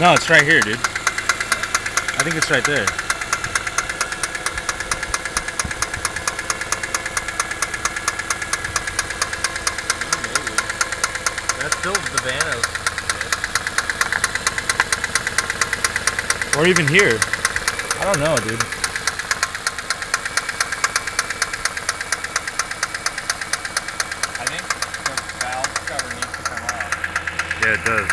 No, it's right here, dude. I think it's right there. Maybe. That's still the Vanos. Or even here. I don't know, dude. I think the valve cover needs to come off. Yeah, it does.